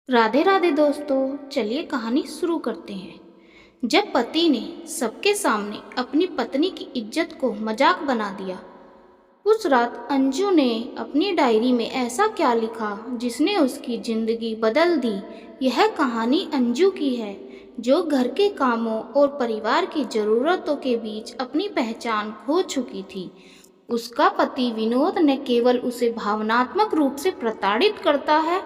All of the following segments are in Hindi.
राधे राधे दोस्तों, चलिए कहानी शुरू करते हैं। जब पति ने सबके सामने अपनी पत्नी की इज्जत को मजाक बना दिया। उस रात अंजू ने अपनी डायरी में ऐसा क्या लिखा जिसने उसकी जिंदगी बदल दी। यह कहानी अंजू की है, जो घर के कामों और परिवार की ज़रूरतों के बीच अपनी पहचान खो चुकी थी। उसका पति विनोद न केवल उसे भावनात्मक रूप से प्रताड़ित करता है,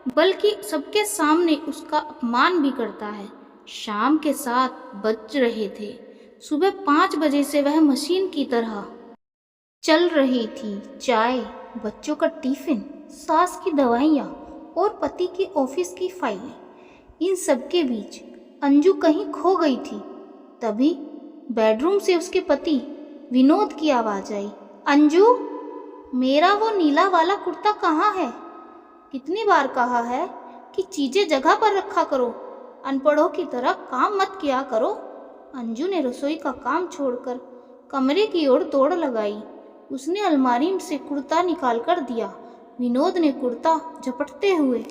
बल्कि सबके सामने उसका अपमान भी करता है। शाम के 7 बज रहे थे। सुबह 5 बजे से वह मशीन की तरह चल रही थी। चाय, बच्चों का टिफिन, सास की दवाइयाँ और पति की ऑफिस की फाइलें, इन सब के बीच अंजू कहीं खो गई थी। तभी बेडरूम से उसके पति विनोद की आवाज़ आई। अंजू, मेरा वो नीला वाला कुर्ता कहाँ है? कितनी बार कहा है कि चीजें जगह पर रखा करो, अनपढ़ों की तरह काम मत किया करो। अंजू ने रसोई का काम छोड़कर कमरे की ओर दौड़ लगाई। उसने अलमारी से कुर्ता निकाल कर दिया। विनोद ने कुर्ता झपटते हुए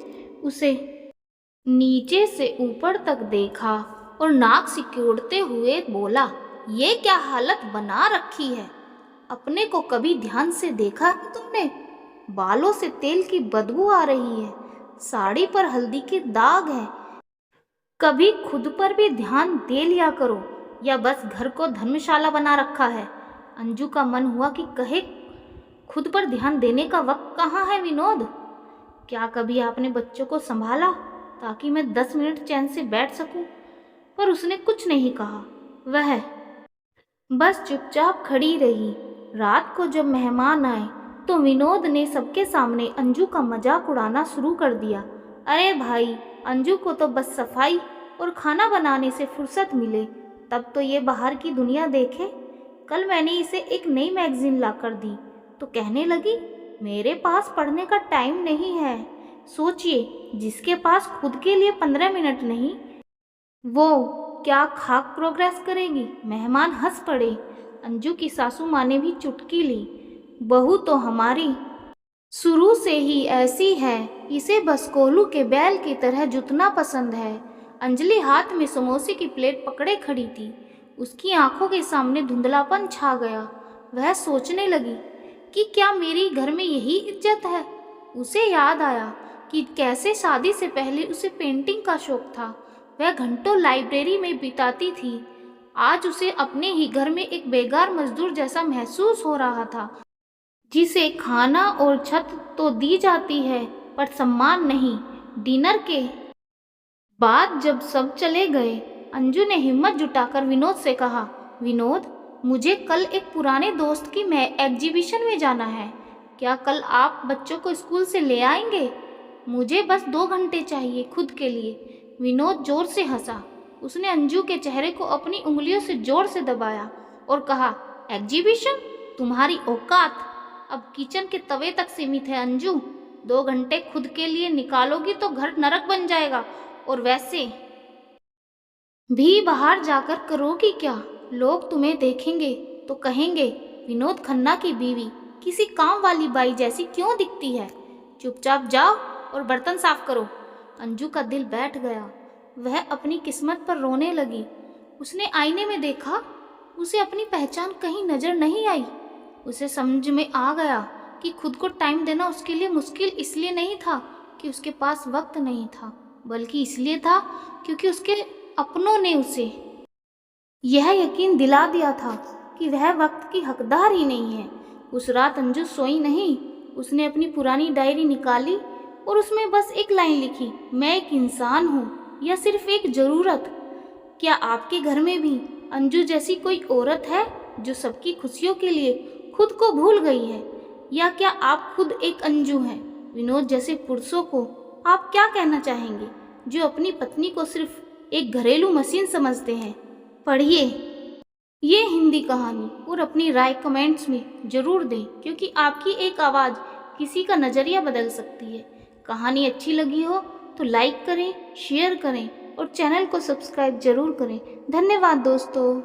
उसे नीचे से ऊपर तक देखा और नाक सिकोड़ते हुए बोला, ये क्या हालत बना रखी है? अपने को कभी ध्यान से देखा है तुमने? बालों से तेल की बदबू आ रही है, साड़ी पर हल्दी के दाग हैं। कभी खुद पर भी ध्यान दे लिया करो, या बस घर को धर्मशाला बना रखा है? अंजू का मन हुआ कि कहे, खुद पर ध्यान देने का वक्त कहाँ है विनोद? क्या कभी आपने बच्चों को संभाला ताकि मैं 10 मिनट चैन से बैठ सकूं? पर उसने कुछ नहीं कहा। वह बस चुपचाप खड़ी रही। रात को जब मेहमान आए तो विनोद ने सबके सामने अंजू का मजाक उड़ाना शुरू कर दिया। अरे भाई, अंजू को तो बस सफाई और खाना बनाने से फुर्सत मिले तब तो ये बाहर की दुनिया देखे। कल मैंने इसे एक नई मैगजीन ला कर दी तो कहने लगी, मेरे पास पढ़ने का टाइम नहीं है। सोचिए, जिसके पास खुद के लिए 15 मिनट नहीं, वो क्या खाक प्रोग्रेस करेगी? मेहमान हंस पड़े। अंजू की सासू माँ ने भी चुटकी ली। बहू तो हमारी शुरू से ही ऐसी है, इसे बस कोल्हू के बैल की तरह जुतना पसंद है। अंजलि हाथ में समोसे की प्लेट पकड़े खड़ी थी। उसकी आंखों के सामने धुंधलापन छा गया। वह सोचने लगी कि क्या मेरी घर में यही इज्जत है? उसे याद आया कि कैसे शादी से पहले उसे पेंटिंग का शौक था। वह घंटों लाइब्रेरी में बिताती थी। आज उसे अपने ही घर में एक बेकार मजदूर जैसा महसूस हो रहा था, जिसे खाना और छत तो दी जाती है पर सम्मान नहीं। डिनर के बाद जब सब चले गए, अंजू ने हिम्मत जुटाकर विनोद से कहा, विनोद, मुझे कल एक पुराने दोस्त की एग्जीबिशन में जाना है। क्या कल आप बच्चों को स्कूल से ले आएंगे? मुझे बस 2 घंटे चाहिए खुद के लिए। विनोद जोर से हंसा। उसने अंजू के चेहरे को अपनी उंगलियों से जोर से दबाया और कहा, एग्जीबिशन? तुम्हारी औकात अब किचन के तवे तक सीमित है अंजू। 2 घंटे खुद के लिए निकालोगी तो घर नरक बन जाएगा। और वैसे भी बाहर जाकर करोगी क्या? लोग तुम्हें देखेंगे तो कहेंगे, विनोद खन्ना की बीवी किसी काम वाली बाई जैसी क्यों दिखती है? चुपचाप जाओ और बर्तन साफ करो। अंजू का दिल बैठ गया। वह अपनी किस्मत पर रोने लगी। उसने आईने में देखा, उसे अपनी पहचान कहीं नजर नहीं आई। उसे समझ में आ गया कि खुद को टाइम देना उसके लिए मुश्किल इसलिए नहीं था कि उसके पास वक्त नहीं था, बल्कि इसलिए था क्योंकि उसके अपनों ने उसे यह यकीन दिला दिया था कि वह वक्त की हकदार ही नहीं है। उस रात अंजू सोई नहीं। उसने अपनी पुरानी डायरी निकाली और उसमें बस एक लाइन लिखी, मैं एक इंसान हूँ, यह सिर्फ एक ज़रूरत। क्या आपके घर में भी अंजू जैसी कोई औरत है जो सबकी खुशियों के लिए खुद को भूल गई है? या क्या आप खुद एक अंजू हैं? विनोद जैसे पुरुषों को आप क्या कहना चाहेंगे, जो अपनी पत्नी को सिर्फ एक घरेलू मशीन समझते हैं? पढ़िए ये हिंदी कहानी और अपनी राय कमेंट्स में ज़रूर दें, क्योंकि आपकी एक आवाज़ किसी का नज़रिया बदल सकती है। कहानी अच्छी लगी हो तो लाइक करें, शेयर करें और चैनल को सब्सक्राइब जरूर करें। धन्यवाद दोस्तों।